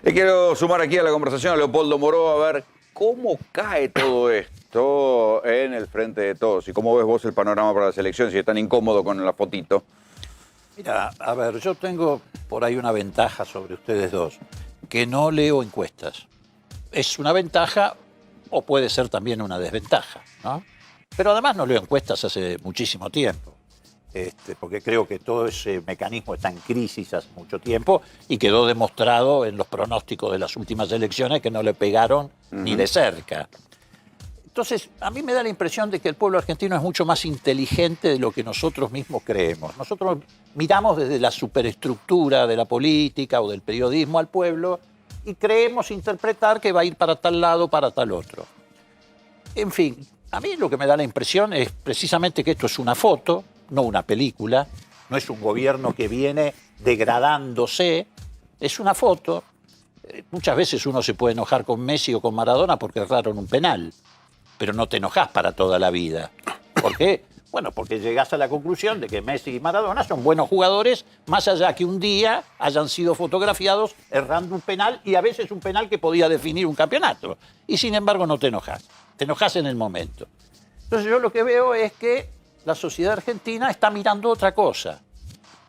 Le quiero sumar aquí a la conversación a Leopoldo Moró a ver cómo cae todo esto en el frente de todos y cómo ves vos el panorama para la selección, si es tan incómodo con la fotito. Mira, a ver, yo tengo por ahí una ventaja sobre ustedes dos, que no leo encuestas. Es una ventaja o puede ser también una desventaja, ¿no? Pero además no leo encuestas hace muchísimo tiempo, porque creo que todo ese mecanismo está en crisis hace mucho tiempo y quedó demostrado en los pronósticos de las últimas elecciones que no le pegaron ni de cerca. Entonces, a mí me da la impresión de que el pueblo argentino es mucho más inteligente de lo que nosotros mismos creemos. Nosotros miramos desde la superestructura de la política o del periodismo al pueblo y creemos interpretar que va a ir para tal lado, para tal otro. En fin, a mí lo que me da la impresión es precisamente que esto es una foto, no una película, no es un gobierno que viene degradándose, es una foto. Muchas veces uno se puede enojar con Messi o con Maradona porque erraron un penal, pero no te enojás para toda la vida. ¿Por qué? Bueno, porque llegás a la conclusión de que Messi y Maradona son buenos jugadores, más allá que un día hayan sido fotografiados errando un penal, y a veces un penal que podía definir un campeonato. Y sin embargo no te enojas, te enojas en el momento. Entonces yo lo que veo es que la sociedad argentina está mirando otra cosa.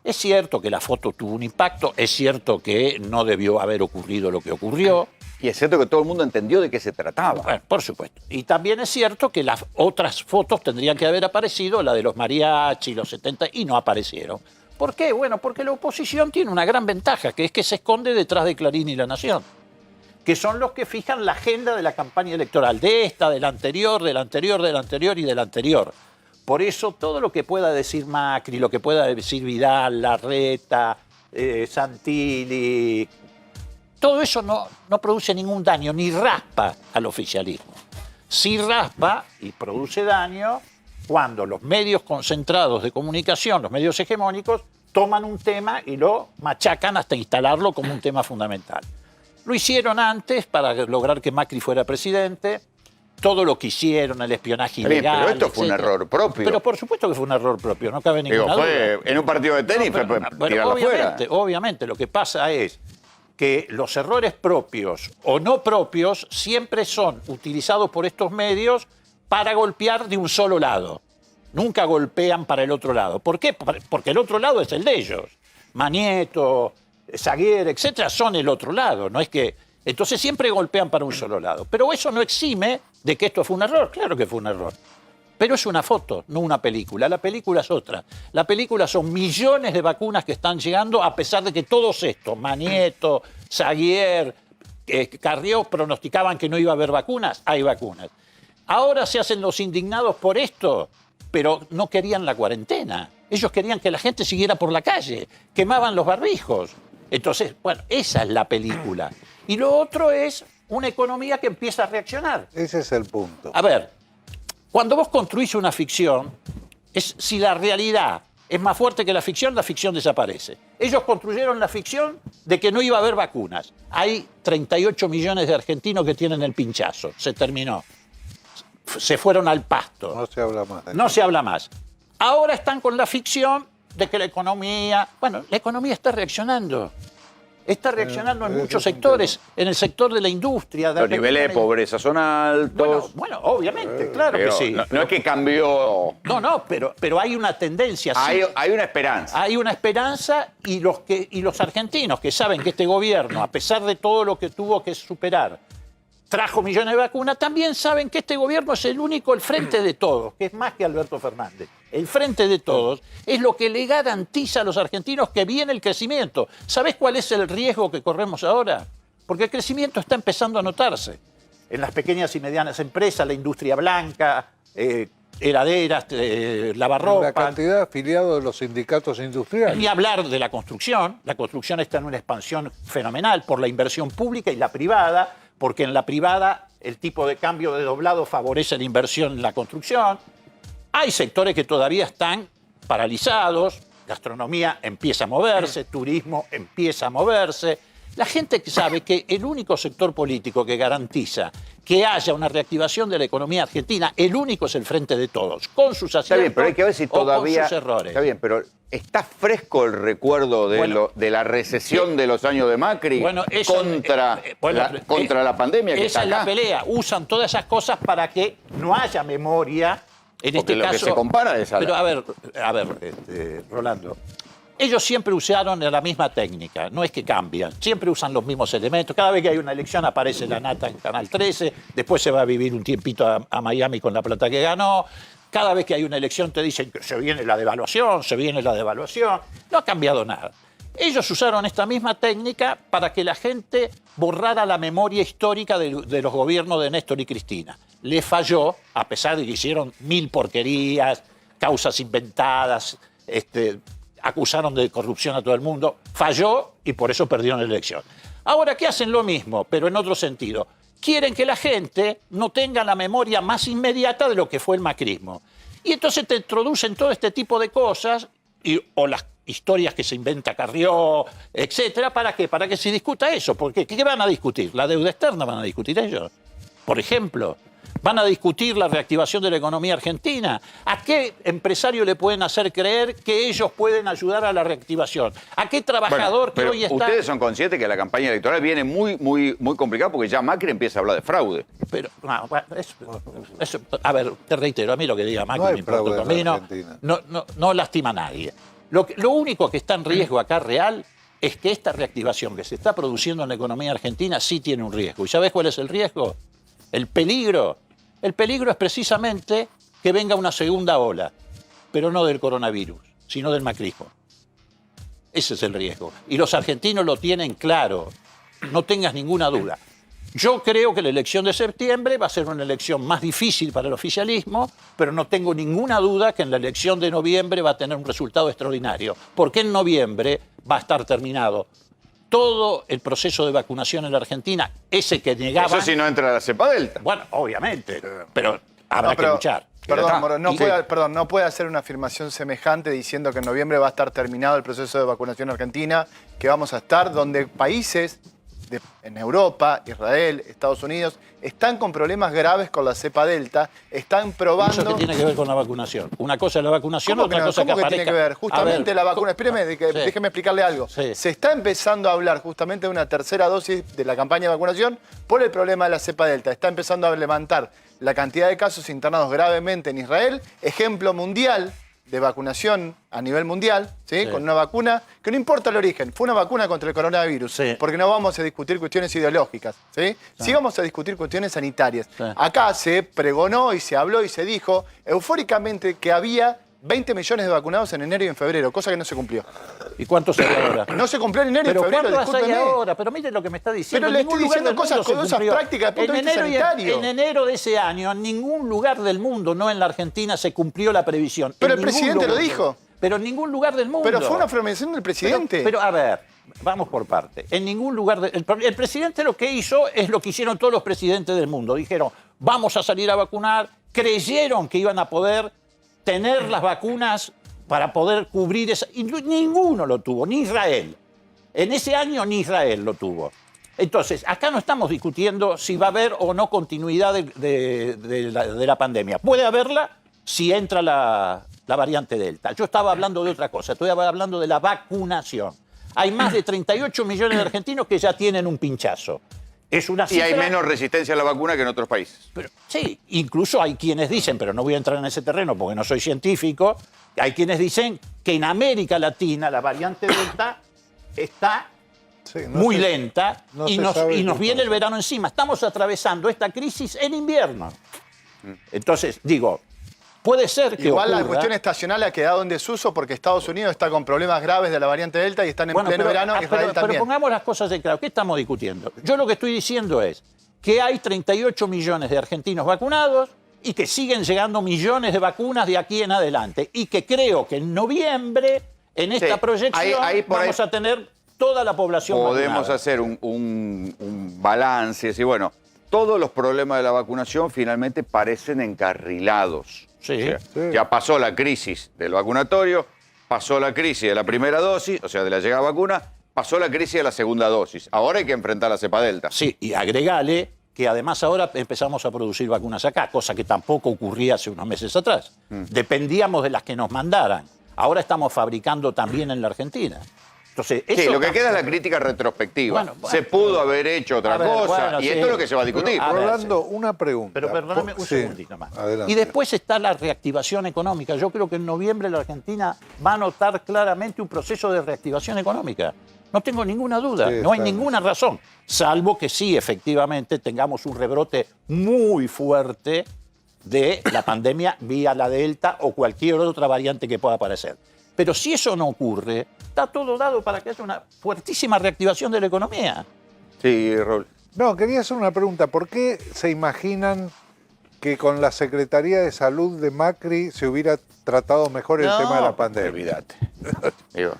Es cierto que la foto tuvo un impacto, es cierto que no debió haber ocurrido lo que ocurrió. Y es cierto que todo el mundo entendió de qué se trataba. Bueno, por supuesto. Y también es cierto que las otras fotos tendrían que haber aparecido, la de los mariachi, los 70, y no aparecieron. ¿Por qué? Bueno, porque la oposición tiene una gran ventaja, que es que se esconde detrás de Clarín y La Nación, que son los que fijan la agenda de la campaña electoral, de esta, de la anterior, de la anterior, de la anterior y de la anterior. Por eso todo lo que pueda decir Macri, lo que pueda decir Vidal, Larreta, Santilli, todo eso no produce ningún daño, ni raspa al oficialismo. Sí raspa y produce daño cuando los medios concentrados de comunicación, los medios hegemónicos, toman un tema y lo machacan hasta instalarlo como un tema fundamental. Lo hicieron antes para lograr que Macri fuera presidente. Todo lo que hicieron, el espionaje ilegal. Pero esto fue un error propio. Pero por supuesto que fue un error propio, no cabe ninguna duda. En un partido de tenis fue tirarlo afuera. Obviamente, lo que pasa es que los errores propios o no propios siempre son utilizados por estos medios para golpear de un solo lado. Nunca golpean para el otro lado. ¿Por qué? Porque el otro lado es el de ellos. Manieto, Zaguer, etcétera, son el otro lado. No es que... Entonces siempre golpean para un solo lado. Pero eso no exime de que esto fue un error. Claro que fue un error. Pero es una foto, no una película. La película es otra. La película son millones de vacunas que están llegando, a pesar de que todos estos, Manieto, Zaguer, Carrió, pronosticaban que no iba a haber vacunas. Hay vacunas. Ahora se hacen los indignados por esto, pero no querían la cuarentena. Ellos querían que la gente siguiera por la calle. Quemaban los barbijos. Entonces, bueno, esa es la película. Y lo otro es una economía que empieza a reaccionar. Ese es el punto. A ver, cuando vos construís una ficción, si la realidad es más fuerte que la ficción desaparece. Ellos construyeron la ficción de que no iba a haber vacunas. Hay 38 millones de argentinos que tienen el pinchazo. Se terminó. Se fueron al pasto. No se habla más. No se habla más. Ahora están con la ficción de que la economía... Bueno, la economía está reaccionando. Está reaccionando en muchos sectores, en el sector de la industria. Los niveles de pobreza son altos. Bueno, obviamente, claro que sí. No es que cambió. No, pero hay una tendencia. Hay una esperanza. Hay una esperanza y los argentinos que saben que este gobierno, a pesar de todo lo que tuvo que superar, trajo millones de vacunas, también saben que este gobierno es el único, el frente de todos, que es más que Alberto Fernández. El frente de todos es lo que le garantiza a los argentinos que viene el crecimiento. ¿Sabés cuál es el riesgo que corremos ahora? Porque el crecimiento está empezando a notarse. En las pequeñas y medianas empresas, la industria blanca, heladeras, lavarropa. La cantidad de afiliados de los sindicatos industriales. Ni hablar de la construcción. La construcción está en una expansión fenomenal por la inversión pública y la privada, porque en la privada el tipo de cambio de doblado favorece la inversión en la construcción. Hay sectores que todavía están paralizados, gastronomía empieza a moverse, turismo empieza a moverse, La gente que sabe que el único sector político que garantiza que haya una reactivación de la economía argentina, el único es el Frente de Todos, con sus aciertos Está bien, pero hay que ver si o con todavía... sus errores. Está bien, pero ¿está fresco el recuerdo de, Bueno, de la recesión de los años de Macri Bueno, eso, contra, contra la pandemia que esa está es la acá? pelea. Usan todas esas cosas para que no haya memoria. En Porque este lo caso, que se compara es a Pero la- a ver, Rolando. Ellos siempre usaron la misma técnica, no es que cambian, siempre usan los mismos elementos. Cada vez que hay una elección aparece la nata en Canal 13, después se va a vivir un tiempito a Miami con la plata que ganó. Cada vez que hay una elección te dicen que se viene la devaluación, se viene la devaluación. No ha cambiado nada. Ellos usaron esta misma técnica para que la gente borrara la memoria histórica de los gobiernos de Néstor y Cristina. Le falló, a pesar de que hicieron 1000 porquerías, causas inventadas, acusaron de corrupción a todo el mundo, falló y por eso perdieron la elección. Ahora, ¿qué hacen? Lo mismo, pero en otro sentido. Quieren que la gente no tenga la memoria más inmediata de lo que fue el macrismo. Y entonces te introducen todo este tipo de cosas, o las historias que se inventa Carrió, etcétera. ¿Para qué? Para que se discuta eso. Porque ¿qué van a discutir? ¿La deuda externa van a discutir ellos? Por ejemplo. ¿Van a discutir la reactivación de la economía argentina? ¿A qué empresario le pueden hacer creer que ellos pueden ayudar a la reactivación? ¿A qué trabajador que pero hoy está...? ustedes son conscientes que la campaña electoral viene muy complicada porque ya Macri empieza a hablar de fraude. Pero, bueno, a ver, te reitero, a mí lo que diga Macri No hay me importa fraude un en comino, Argentina. no lastima a nadie. Lo único que está en riesgo acá real es que esta reactivación que se está produciendo en la economía argentina sí tiene un riesgo. ¿Y sabés cuál es el riesgo? El peligro. El peligro es precisamente que venga una segunda ola, pero no del coronavirus, sino del macrismo. Ese es el riesgo. Y los argentinos lo tienen claro, no tengas ninguna duda. Yo creo que la elección de septiembre va a ser una elección más difícil para el oficialismo, pero no tengo ninguna duda que en la elección de noviembre va a tener un resultado extraordinario, porque en noviembre va a estar terminado todo el proceso de vacunación en la Argentina, ese que negaba... Eso si no entra la cepa delta. Bueno, obviamente, pero habrá que luchar. Perdón, Moro, no Y- no puede hacer una afirmación semejante diciendo que en noviembre va a estar terminado el proceso de vacunación argentina, que vamos a estar donde países en Europa, Israel, Estados Unidos, están con problemas graves con la cepa delta, están probando... ¿Eso qué tiene que ver con la vacunación? Una cosa es la vacunación, ¿Cómo otra que no? cosa ¿Cómo que aparezca. tiene que ver? A Justamente ver, la vacuna, espéreme, sí. déjeme explicarle algo. Sí. Se está empezando a hablar justamente de una tercera dosis de la campaña de vacunación por el problema de la cepa delta. Está empezando a levantar la cantidad de casos internados gravemente en Israel, ejemplo mundial de vacunación a nivel mundial, ¿sí? Sí. Con una vacuna que no importa el origen, fue una vacuna contra el coronavirus, Sí. porque no vamos a discutir cuestiones ideológicas, ¿sí? Vamos a discutir cuestiones sanitarias. Sí. Acá se pregonó y se habló y se dijo eufóricamente que había 20 millones de vacunados en enero y en febrero, cosa que no se cumplió. ¿Y cuántos hay ahora? No se cumplió en enero y Pero febrero, ¿cuántos hay discúlpeme. ahora? Pero mire lo que me está diciendo. Pero le En ningún estoy lugar diciendo del cosas mundo se cosas cumplió. prácticas desde el punto de vista sanitario. En enero de ese año, en ningún lugar del mundo, no en la Argentina, se cumplió la previsión. Pero En el ningún presidente lo lugar. dijo. Pero en ningún lugar del mundo. Pero fue una afirmación del presidente. Pero a ver, vamos por parte. En ningún lugar... el presidente lo que hizo es lo que hicieron todos los presidentes del mundo. Dijeron, vamos a salir a vacunar. Creyeron que iban a poder tener las vacunas para poder cubrir esa... Y ninguno lo tuvo, ni Israel. En ese año ni Israel lo tuvo. Entonces, acá no estamos discutiendo si va a haber o no continuidad de la pandemia. Puede haberla si entra la variante Delta. Yo estaba hablando de otra cosa, estoy hablando de la vacunación. Hay más de 38 millones de argentinos que ya tienen un pinchazo. Es una Y cifra... hay menos resistencia a la vacuna que en otros países. Pero, sí, incluso hay quienes dicen, pero no voy a entrar en ese terreno porque no soy científico, hay quienes dicen que en América Latina la variante Delta está Sí, no muy se- lenta no y se nos sabe qué viene el pasa. verano encima. Estamos atravesando esta crisis en invierno. Entonces, digo, puede ser que Igual la ocurra... cuestión estacional ha quedado en desuso porque Estados Unidos está con problemas graves de la variante Delta y están en Bueno, pleno pero- verano, Israel pero también. pongamos las cosas en claro. ¿Qué estamos discutiendo? Yo lo que estoy diciendo es que hay 38 millones de argentinos vacunados y que siguen llegando millones de vacunas de aquí en adelante. Y que creo que en noviembre, en esta Sí, proyección, ahí por vamos ahí a tener toda la población Podemos vacunada. hacer un balance y decir, bueno, todos los problemas de la vacunación finalmente parecen encarrilados. Sí. O sea, Sí. ya pasó la crisis del vacunatorio, pasó la crisis de la primera dosis, o sea, de la llegada de vacuna, pasó la crisis de la segunda dosis. Ahora hay que enfrentar la cepa delta. Sí, y agregale que además ahora empezamos a producir vacunas acá, cosa que tampoco ocurría hace unos meses atrás. Dependíamos de las que nos mandaran. Ahora estamos fabricando también en la Argentina. Entonces, Sí, eso lo que queda es la también- crítica retrospectiva. Bueno, Se pudo haber hecho otra A ver, cosa bueno, y sí. esto es lo que se va a discutir. A ver, Rolando, una pregunta. Pero perdóname un Sí, segundito más. adelante. Y después está la reactivación económica. Yo creo que en noviembre la Argentina va a notar claramente un proceso de reactivación económica. No tengo ninguna duda, Sí, no hay está bien. ninguna razón, salvo que sí, efectivamente, tengamos un rebrote muy fuerte de la pandemia vía la Delta o cualquier otra variante que pueda aparecer. Pero si eso no ocurre, está todo dado para que haya una fuertísima reactivación de la economía. Sí, Raúl. No, quería hacer una pregunta. ¿Por qué se imaginan que con la Secretaría de Salud de Macri se hubiera tratado mejor el No, tema de la pandemia? Olvídate. Digo,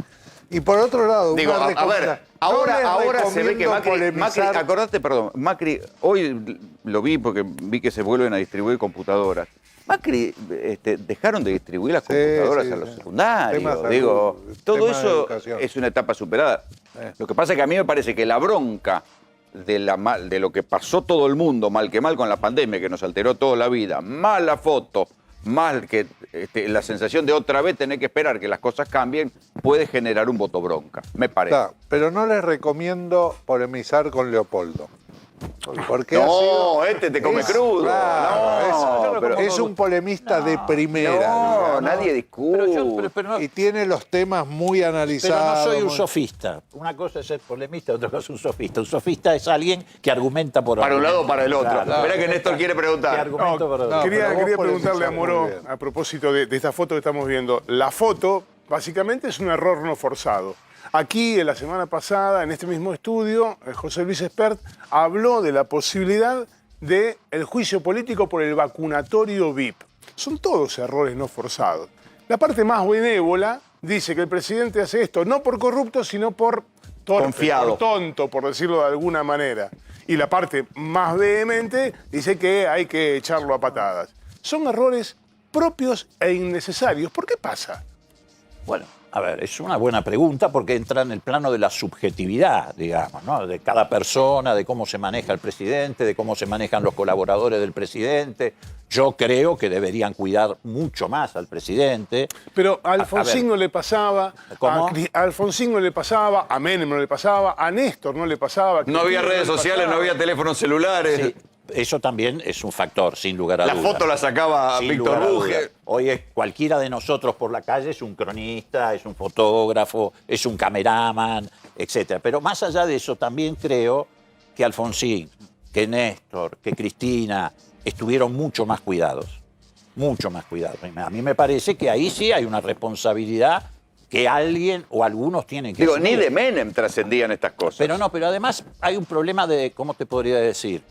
Y por otro lado, Digo, una a ver, recomendación. ahora se ve que Macri, polemizar. acordate, perdón, Macri, hoy lo vi porque vi que se vuelven a distribuir computadoras. Macri dejaron de distribuir las Sí, computadoras sí, a los sí. secundarios. Tema salud, Digo, todo tema de eso educación. es una etapa superada. Lo que pasa es que a mí me parece que la bronca de lo que pasó todo el mundo, mal que mal con la pandemia, que nos alteró toda la vida, más la foto, más que la sensación de otra vez tener que esperar que las cosas cambien, puede generar un voto bronca, me parece. Está, pero no les recomiendo polemizar con Leopoldo. Porque No, te come crudo. Claro, No, pero- es un polemista de primera. No, digamos. nadie discute. Pero no- Y tiene los temas muy Pero analizados. no soy un muy- sofista. Una cosa es ser polemista, otra cosa es un sofista. Un sofista es alguien que argumenta por Para un lado o argumento. para el otro. Claro. Espera que Néstor quiere Que preguntar. argumento por no, otro. pero vos Quería polemizás preguntarle a muy Moró, bien. a propósito de esta foto que estamos viendo. La foto, básicamente, es un error no forzado. Aquí, la semana pasada, en este mismo estudio, José Luis Espert habló de la posibilidad del juicio político por el vacunatorio VIP. Son todos errores no forzados. La parte más benévola dice que el presidente hace esto no por corrupto, sino por torpe, Confiado. por tonto, por decirlo de alguna manera. Y la parte más vehemente dice que hay que echarlo a patadas. Son errores propios e innecesarios. ¿Por qué pasa? Bueno, a ver, es una buena pregunta porque entra en el plano de la subjetividad, digamos, ¿no? De cada persona, de cómo se maneja el presidente, de cómo se manejan los colaboradores del presidente. Yo creo que deberían cuidar mucho más al presidente. Pero a A Alfonsín ver. no le pasaba, ¿Cómo? a Alfonsín no le pasaba, a Menem no le pasaba, a Néstor no le pasaba. a No había Cristina redes le sociales, pasaba. no había teléfonos celulares. Sí, eso también es un factor, sin lugar a La dudas. foto la sacaba Sin Víctor lugar a Buge. dudas. Hoy es cualquiera de nosotros por la calle es un cronista, es un fotógrafo, es un cameraman, etc. Pero más allá de eso, también creo que Alfonsín, que Néstor, que Cristina estuvieron mucho más cuidados. Mucho más cuidados. A mí me parece que ahí sí hay una responsabilidad que alguien o algunos tienen que Digo, ni asumir. de Menem trascendían estas cosas. Pero no, pero además hay un problema de, ¿cómo te podría decir?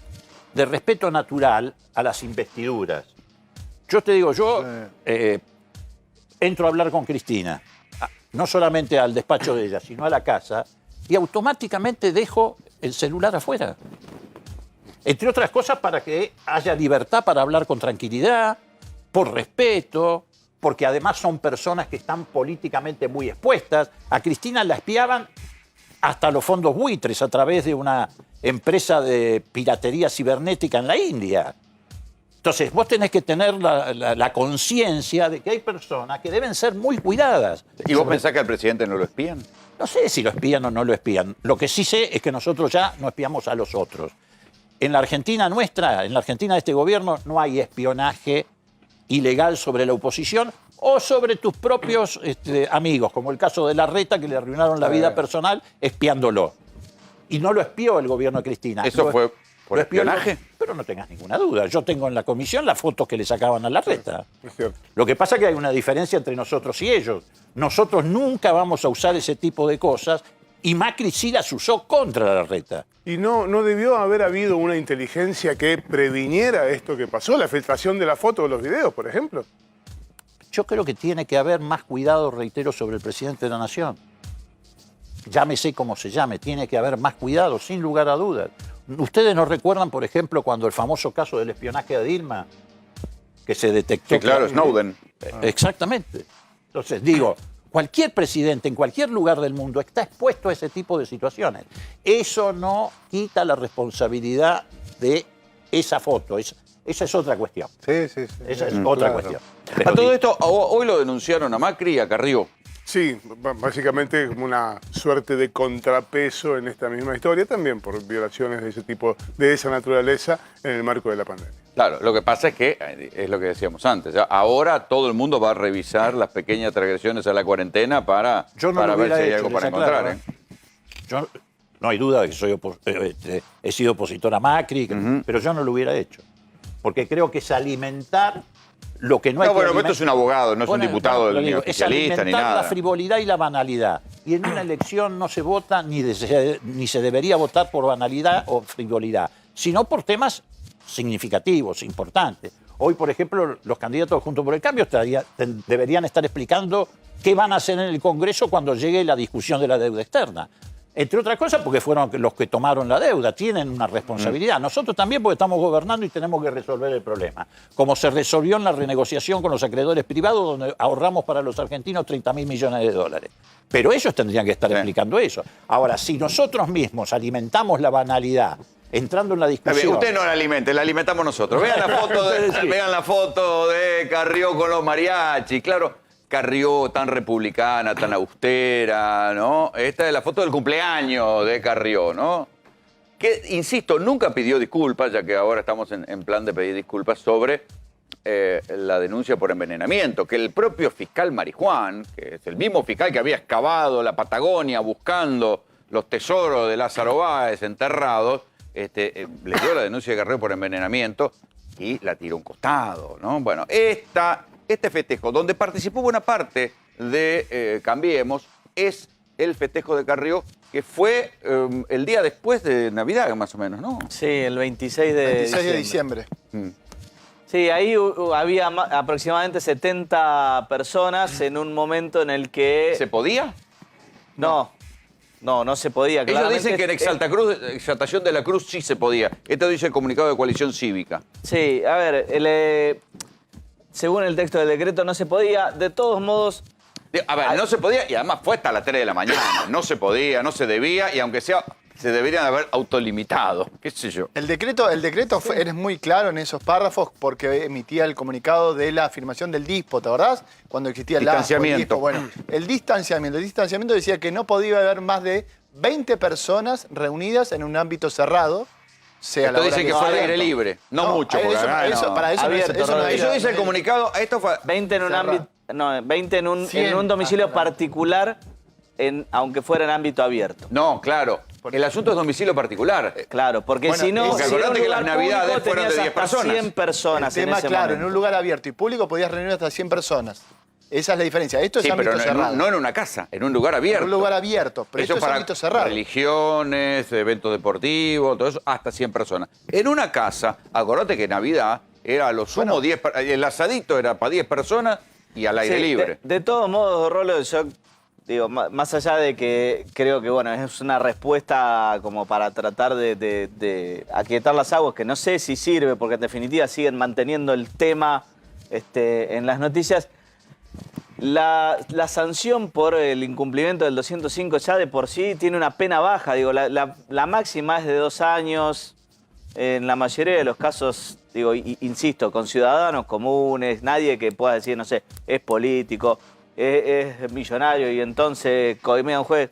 De respeto natural a las investiduras. Yo te digo, yo entro a hablar con Cristina, no solamente al despacho de ella, sino a la casa, y automáticamente dejo el celular afuera. Entre otras cosas para que haya libertad para hablar con tranquilidad, por respeto, porque además son personas que están políticamente muy expuestas. A Cristina la espiaban hasta los fondos buitres a través de una empresa de piratería cibernética en la India. Entonces, vos tenés que tener la conciencia de que hay personas que deben ser muy cuidadas. ¿Y vos pensás que al presidente no lo espían? No sé si lo espían o no lo espían. Lo que sí sé es que nosotros ya no espiamos a los otros. En la Argentina nuestra, en la Argentina de este gobierno, no hay espionaje ilegal sobre la oposición o sobre tus propios amigos, como el caso de Larreta, que le arruinaron la vida personal espiándolo. Y no lo espió el gobierno de Cristina. ¿Eso fue por lo espió espionaje? pero no tengas ninguna duda. Yo tengo en la comisión las fotos que le sacaban a Larreta. Es cierto. Lo que pasa es que hay una diferencia entre nosotros y ellos. Nosotros nunca vamos a usar ese tipo de cosas y Macri sí las usó contra Larreta. ¿Y no debió haber habido una inteligencia que previniera esto que pasó? La filtración de la foto o los videos, por ejemplo. Yo creo que tiene que haber más cuidado, reitero, sobre el presidente de la Nación. Llámese como se llame, tiene que haber más cuidado, sin lugar a dudas. ¿Ustedes no recuerdan, por ejemplo, cuando el famoso caso del espionaje a Dilma, que se detectó? Sí, claro, Snowden. Exactamente. Entonces, digo, Cualquier presidente en cualquier lugar del mundo está expuesto a ese tipo de situaciones. Eso no quita la responsabilidad de esa foto. Esa es otra cuestión. Sí, sí, sí. Esa es otra Claro. cuestión. A Pero todo esto, hoy lo denunciaron a Macri y a Carrió. Sí, básicamente como una suerte de contrapeso en esta misma historia, también por violaciones de ese tipo, de esa naturaleza, en el marco de la pandemia. Claro, lo que pasa es que, es lo que decíamos antes, ¿ya? Ahora todo el mundo va a revisar las pequeñas transgresiones a la cuarentena para Yo no ver lo hubiera si hay hecho, algo para les aclaro, encontrar. yo no hay duda de que he sido opositor a Macri, pero yo no lo hubiera hecho. Porque creo que es alimentar lo que no hay No, que bueno, alimentar. esto es un abogado, no es un diputado lo ni digo, oficialista es ni alimentar nada. la frivolidad y la banalidad. Y en una elección no se vota ni se debería votar por banalidad o frivolidad, sino por temas significativos, importantes. Hoy, por ejemplo, los candidatos Juntos por el Cambio deberían estar explicando qué van a hacer en el Congreso cuando llegue la discusión de la deuda externa. Entre otras cosas porque fueron los que tomaron la deuda, tienen una responsabilidad. Nosotros también porque estamos gobernando y tenemos que resolver el problema. Como se resolvió en la renegociación con los acreedores privados, donde ahorramos para los argentinos 30.000 millones de dólares. Pero ellos tendrían que estar explicando eso. Ahora, si nosotros mismos alimentamos la banalidad, entrando en la Está bien, discusión... usted no la alimente, la alimentamos nosotros. Vean la foto de Carrió con los mariachis, claro. Carrió tan republicana, tan austera, ¿no? Esta es la foto del cumpleaños de Carrió, ¿no? Que, insisto, nunca pidió disculpas, ya que ahora estamos en plan de pedir disculpas sobre la denuncia por envenenamiento, que el propio fiscal Marijuán, que es el mismo fiscal que había excavado la Patagonia buscando los tesoros de Lázaro Báez enterrados, le dio la denuncia de Carrió por envenenamiento y la tiró a un costado, ¿no? Bueno, este festejo, donde participó buena parte de Cambiemos, es el festejo de Carrió, que fue el día después de Navidad, más o menos, ¿no? Sí, el 26 de 26 de diciembre. Sí, ahí había aproximadamente 70 personas en un momento en el que... ¿Se podía? No se podía. Ellos claramente. dicen que en Exaltación de la Cruz sí se podía. Esto dice el comunicado de Coalición Cívica. Sí, a ver, según el texto del decreto no se podía. De todos modos... A ver, no se podía y además fue hasta las 3 de la mañana. No se podía, no se debía y aunque sea, se deberían haber autolimitado. ¿Qué sé yo? El decreto eres muy claro en esos párrafos porque emitía el comunicado de la afirmación del DISPO, ¿te acordás? Cuando existía el Distanciamiento. DISPO. Bueno, el distanciamiento decía que no podía haber más de 20 personas reunidas en un ámbito cerrado. Sea Esto la hora dice que fue al sea. aire libre, no mucho. porque acá no. Para eso Abierto, no es, eso no Rodrigo. Eso dice el comunicado, esto fue... 20 en un Cerrado. ámbito... No, 20 en un 100 domicilio hasta- particular, aunque fuera en ámbito abierto. No, claro. El asunto es domicilio particular. Claro, porque Bueno, si no, porque si era un acordate que lugar las navidades público, fueron de tenías 10 hasta personas. 100 personas El tema, en ese claro, momento. en un lugar abierto y público podías reunir hasta 100 personas. Esa es la diferencia. Esto es Sí, ámbito pero cerrado. no en una casa, en un lugar abierto. En un lugar abierto, pero Eso esto es para ámbito cerrado. religiones, eventos deportivos, todo eso, hasta 100 personas. En una casa, acordate que Navidad era a lo sumo Bueno. 10, el asadito era para 10 personas y al aire Sí, libre. De todos modos, Rolo, yo digo, más allá de que creo que bueno, es una respuesta como para tratar de aquietar las aguas, que no sé si sirve, porque en definitiva siguen manteniendo el tema en las noticias. La sanción por el incumplimiento del 205 ya de por sí tiene una pena baja. Digo, la máxima es de 2 años. En la mayoría de los casos, digo, insisto, con ciudadanos comunes, nadie que pueda decir, no sé, es político, es millonario y entonces coimea a un juez.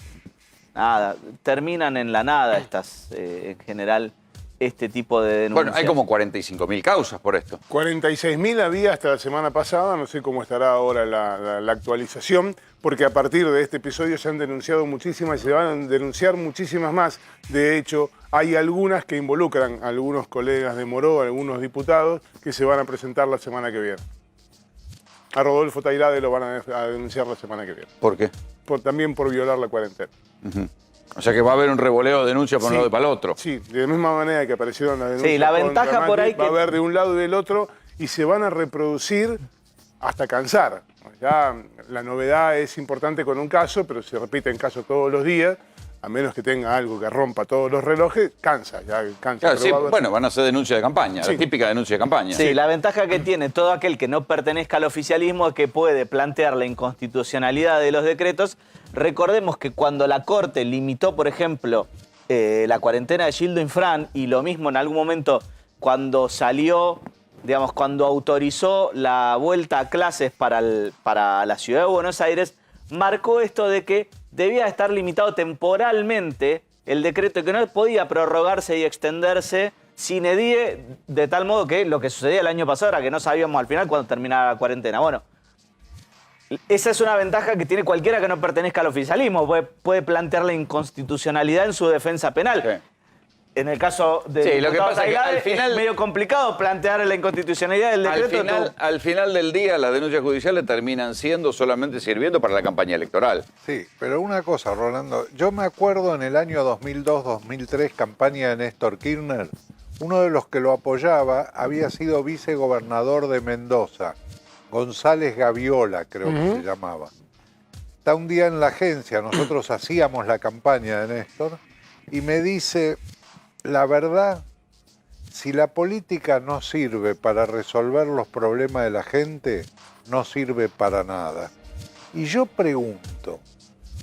Nada, terminan en la nada estas, en general, este tipo de denuncias. Bueno, hay como 45.000 causas por esto. 46.000 había hasta la semana pasada, no sé cómo estará ahora la actualización, porque a partir de este episodio se han denunciado muchísimas y se van a denunciar muchísimas más. De hecho, hay algunas que involucran a algunos colegas de Moró, a algunos diputados, que se van a presentar la semana que viene. A Rodolfo Tairade lo van a denunciar la semana que viene. ¿Por qué? También por violar la cuarentena. O sea que va a haber un revoleo de denuncias por un lado y para el otro. Sí, de la misma manera que aparecieron las denuncias. Sí, la contra ventaja por Macri, ahí va a que- haber de un lado y del otro y se van a reproducir hasta cansar. Ya la novedad es importante con un caso, pero se repiten casos todos los días. a menos que tenga algo que rompa todos los relojes, cansa, ya cansa. Claro, Pero sí, va a haber- bueno, van a hacer denuncia de campaña, Sí. la típica denuncia de campaña. Sí, la ventaja que tiene todo aquel que no pertenezca al oficialismo es que puede plantear la inconstitucionalidad de los decretos. Recordemos que cuando la Corte limitó, por ejemplo, la cuarentena de Gildo Infran, y lo mismo en algún momento cuando salió, digamos, cuando autorizó la vuelta a clases para la ciudad de Buenos Aires, marcó esto de que debía estar limitado temporalmente el decreto, que no podía prorrogarse y extenderse sine die, de tal modo que lo que sucedía el año pasado era que no sabíamos al final cuándo terminaba la cuarentena. Bueno, esa es una ventaja que tiene cualquiera que no pertenezca al oficialismo. Puede plantear la inconstitucionalidad en su defensa penal. Sí. En el caso de Sí, lo que pasa es que al final- es medio complicado plantear la inconstitucionalidad del decreto. Al final del día, las denuncias judiciales terminan siendo solamente sirviendo para la campaña electoral. Sí, pero una cosa, Rolando. Yo me acuerdo en el año 2002-2003, campaña de Néstor Kirchner, uno de los que lo apoyaba había sido vicegobernador de Mendoza, González Gaviola, creo que se llamaba. Está un día en la agencia, nosotros hacíamos la campaña de Néstor, y me dice, la verdad, si la política no sirve para resolver los problemas de la gente, no sirve para nada. Y yo pregunto,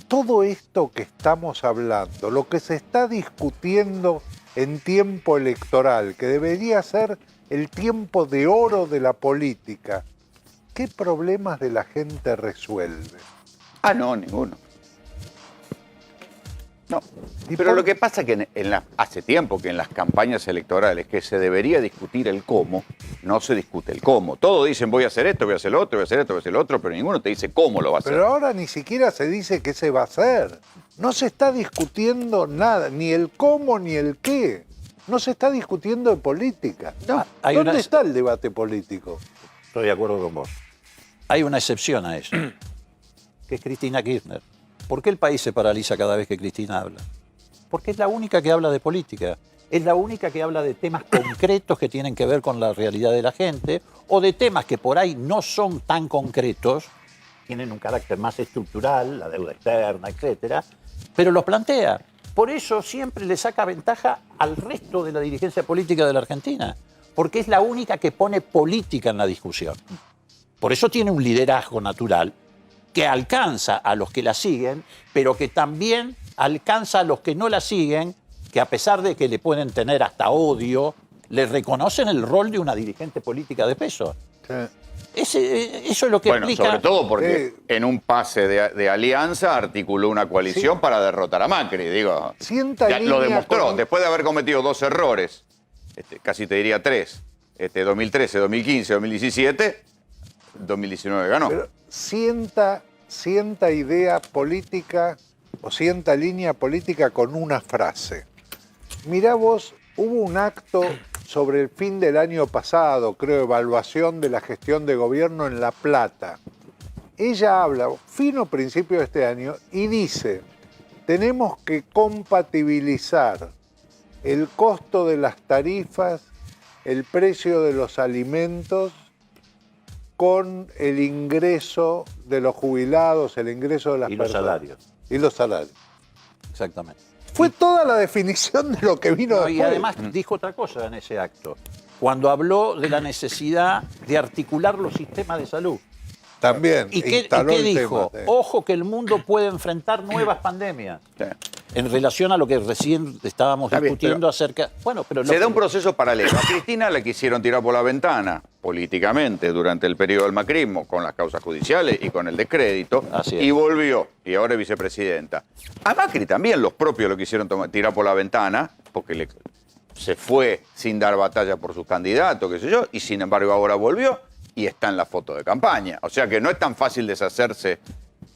todo esto que estamos hablando, lo que se está discutiendo en tiempo electoral, que debería ser el tiempo de oro de la política, ¿qué problemas de la gente resuelve? Ah, no, ninguno. No. ¿Y Pero por- lo que pasa es que hace tiempo que en las campañas electorales que se debería discutir el cómo, no se discute el cómo. Todos dicen voy a hacer esto, voy a hacer lo otro, voy a hacer esto, voy a hacer lo otro, pero ninguno te dice cómo lo va a hacer. Pero ahora ni siquiera se dice qué se va a hacer. No se está discutiendo nada, ni el cómo ni el qué. No se está discutiendo de política. No, hay ¿Dónde una- está el debate político? Estoy de acuerdo con vos. Hay una excepción a eso, que es Cristina Kirchner. ¿Por qué el país se paraliza cada vez que Cristina habla? Porque es la única que habla de política. Es la única que habla de temas concretos que tienen que ver con la realidad de la gente o de temas que por ahí no son tan concretos, tienen un carácter más estructural, la deuda externa, etcétera, pero los plantea. Por eso siempre le saca ventaja al resto de la dirigencia política de la Argentina, porque es la única que pone política en la discusión. Por eso tiene un liderazgo natural que alcanza a los que la siguen, pero que también alcanza a los que no la siguen, que a pesar de que le pueden tener hasta odio, le reconocen el rol de una dirigente política de peso. Eso es lo que Bueno, explica. sobre todo porque en un pase de alianza articuló una coalición para derrotar a Macri, digo. Sienta Ya lo línea demostró, con- después de haber cometido 2 errores, casi te diría 3, 2013, 2015, 2017, 2019 ganó. Pero sienta idea política o sienta línea política con una frase. Mirá vos, hubo un acto sobre el fin del año pasado, creo, evaluación de la gestión de gobierno en La Plata. Ella habla, fino principio de este año, y dice, tenemos que compatibilizar el costo de las tarifas, el precio de los alimentos, con el ingreso de los jubilados, el ingreso de las Y los personas. salarios. Y los salarios. Exactamente. Fue toda la definición de lo que vino No, después. y además dijo otra cosa en ese acto, cuando habló de la necesidad de articular los sistemas de salud. También ¿Y qué instaló el dijo? tema, sí. Ojo que el mundo puede enfrentar nuevas pandemias. Sí. En relación a lo que recién estábamos Está bien, discutiendo pero acerca... Bueno, pero Se da un proceso paralelo. A Cristina la quisieron tirar por la ventana políticamente durante el periodo del macrismo, con las causas judiciales y con el descrédito, Así es. y volvió, y ahora es vicepresidenta. A Macri también los propios lo quisieron tirar por la ventana, porque se fue sin dar batalla por sus candidatos, qué sé yo, y sin embargo ahora volvió y está en la foto de campaña. O sea que no es tan fácil deshacerse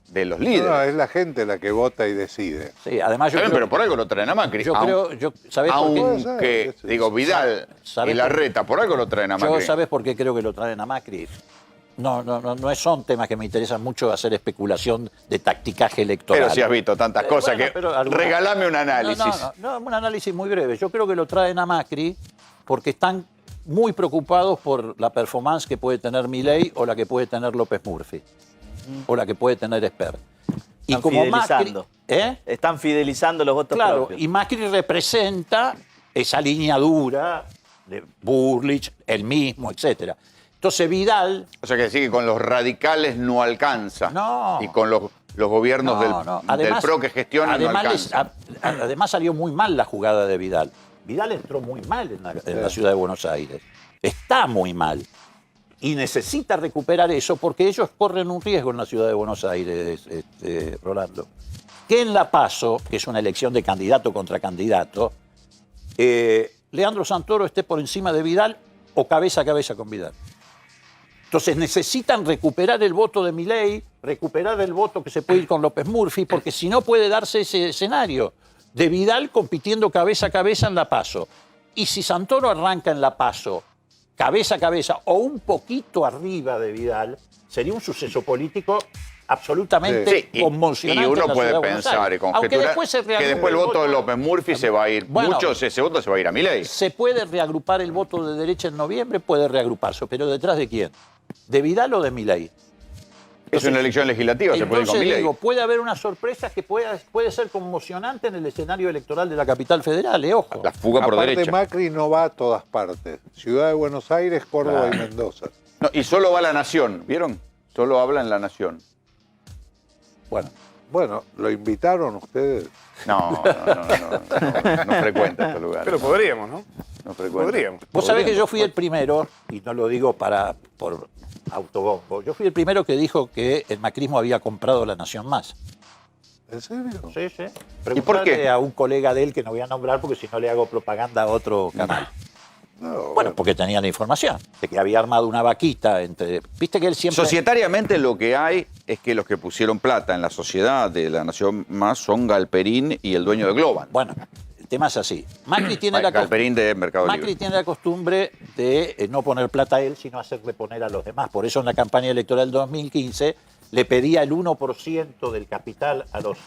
de los líderes. No, es la gente la que vota y decide. Sí, además yo Está bien, creo, pero por algo lo traen a Macri. yo creo, ¿sabés por qué? Puede ser, Aunque, sí. digo, Vidal ¿Sabés y por qué? Larreta, por algo lo traen a Yo, Macri. ¿sabes por qué creo que lo traen a Macri? No son temas que me interesan mucho hacer especulación de tacticaje electoral. Pero si has visto tantas cosas bueno, que... pero alguna- Regálame un análisis. No, un análisis muy breve. Yo creo que lo traen a Macri porque están muy preocupados por la performance que puede tener Milei o la que puede tener López Murphy o la que puede tener Esper. Y Están como Macri, fidelizando. ¿Eh? Están fidelizando los votos Claro, propios. y Macri representa esa línea dura de Burlich, el mismo, etcétera. Entonces Vidal... O sea que sí que con los radicales no alcanza. No. Y con los gobiernos del PRO que gestionan no además, alcanza. además salió muy mal la jugada de Vidal. Vidal entró muy mal en la ciudad de Buenos Aires. Está muy mal. Y necesita recuperar eso porque ellos corren un riesgo en la ciudad de Buenos Aires, Rolando. Que en la PASO, que es una elección de candidato contra candidato, Leandro Santoro esté por encima de Vidal o cabeza a cabeza con Vidal. Entonces necesitan recuperar el voto de Milei, recuperar el voto que se puede ir con López Murphy, porque si no puede darse ese escenario de Vidal compitiendo cabeza a cabeza en la PASO. Y si Santoro arranca en la PASO cabeza a cabeza o un poquito arriba de Vidal, sería un suceso político absolutamente Sí, conmocionante. y en uno la puede ciudad de Buenos pensar y Aires. Aunque conjeturar después se que reagrupe después el voto de López Murphy se va a ir, Bueno, muchos ese voto se va a ir a Milei. ¿Se puede reagrupar el voto de derecha en noviembre? Puede reagruparse, pero ¿detrás de quién? ¿De Vidal o de Milei? Es una elección legislativa, se puede ir con Entonces Milei. digo, puede haber una sorpresa que puede ser conmocionante en el escenario electoral de la capital federal, ojo. La fuga por Aparte, derecha. Macri no va a todas partes. Ciudad de Buenos Aires, Córdoba y Mendoza. No, y solo va a La Nación, ¿vieron? Solo habla en La Nación. Bueno, Bueno, ¿lo invitaron ustedes? No frecuenta este lugar. Pero podríamos, ¿no? No frecuenta. Podríamos. vos sabés que yo fui el primero, y no lo digo por autobombo, yo fui el primero que dijo que el macrismo había comprado La Nación Más. ¿En serio? Sí, sí. ¿Y por qué? Preguntale a un colega de él que no voy a nombrar porque si no le hago propaganda a otro canal. No, Bueno, porque tenía la información de que había armado una vaquita entre... Viste que él siempre... Societariamente lo que hay es que los que pusieron plata en la sociedad de La Nación Más son Galperín y el dueño de Globan. Bueno, el tema es así. Macri tiene la Galperín de Mercado Macri Libre. tiene la costumbre de no poner plata a él, sino hacerle poner a los demás. Por eso en la campaña electoral del 2015 le pedía el 1% del capital a los,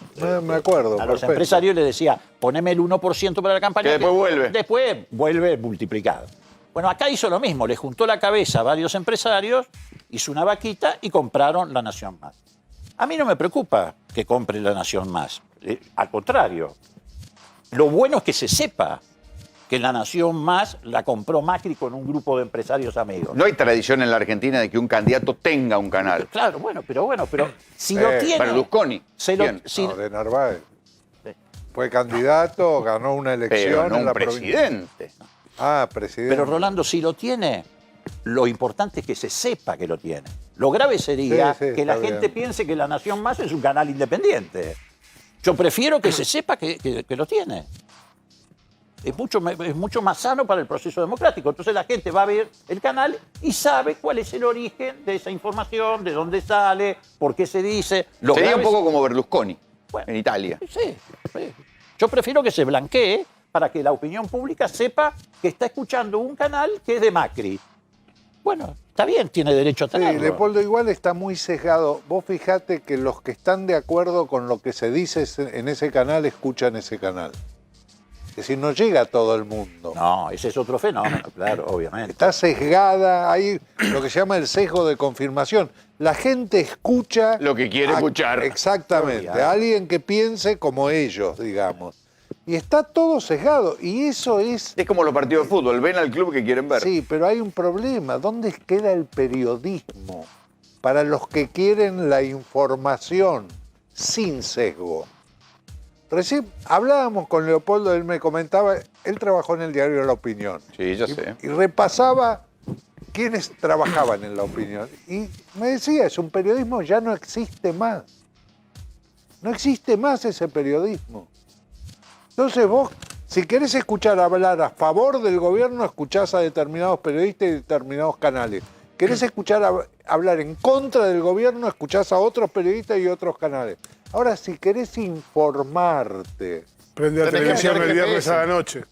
Me acuerdo, a los perfecto. empresarios y le decía, poneme el 1% para la campaña. Que después vuelve. Después vuelve multiplicado. Bueno, acá hizo lo mismo, le juntó la cabeza a varios empresarios, hizo una vaquita y compraron La Nación Más. A mí no me preocupa que compre La Nación Más. Al contrario, lo bueno es que se sepa que La Nación Más la compró Macri con un grupo de empresarios amigos. No hay tradición en la Argentina de que un candidato tenga un canal. Claro, pero si lo tiene... Berlusconi. se lo- ¿Quién? si- No, de Narváez. Sí. Fue candidato, ganó una elección Pero no en un la provincia. presidente. Ah, presidente. pero Rolando, si lo tiene, lo importante es que se sepa que lo tiene. Lo grave sería Sí, sí, que la está gente bien. piense que La Nación Más es un canal independiente. Yo prefiero que se sepa que lo tiene. Es mucho más sano para el proceso democrático. Entonces la gente va a ver el canal y sabe cuál es el origen de esa información, de dónde sale, por qué se dice. Lo Sería un grave poco como Berlusconi Bueno. en Italia. Sí, sí. Yo prefiero que se blanquee para que la opinión pública sepa que está escuchando un canal que es de Macri. Bueno, está bien, tiene derecho a Sí, tenerlo. Leopoldo igual está muy sesgado. Vos fijate que los que están de acuerdo con lo que se dice en ese canal escuchan ese canal. Es decir, no llega a todo el mundo. No, ese es otro fenómeno, claro, obviamente. Está sesgada, hay lo que se llama el sesgo de confirmación. La gente escucha... Lo que quiere escuchar. Exactamente, a alguien que piense como ellos, digamos. Y está todo sesgado, y eso es... Es como los partidos de fútbol, ven al club que quieren ver. Sí, pero hay un problema. ¿Dónde queda el periodismo para los que quieren la información sin sesgo? Recién hablábamos con Leopoldo, él me comentaba, él trabajó en el diario La Opinión. Sí, ya sé. Y repasaba quiénes trabajaban en La Opinión. Y me decía, es un periodismo, ya no existe más. No existe más ese periodismo. Entonces vos, si querés escuchar hablar a favor del gobierno, escuchás a determinados periodistas y determinados canales. Querés escuchar hablar en contra del gobierno, escuchás a otros periodistas y otros canales. Ahora, si querés informarte... Prende la Tenés que televisión mirar el viernes GPS. a la noche.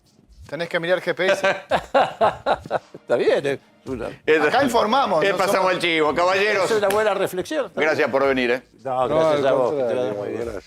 Tenés que mirar GPS. Está bien, es Acá informamos. no Pasamos somos- el chivo, caballeros. una buena reflexión. Gracias por venir. No, No, gracias al a vos. Que te contrario, vaya muy bien. gracias.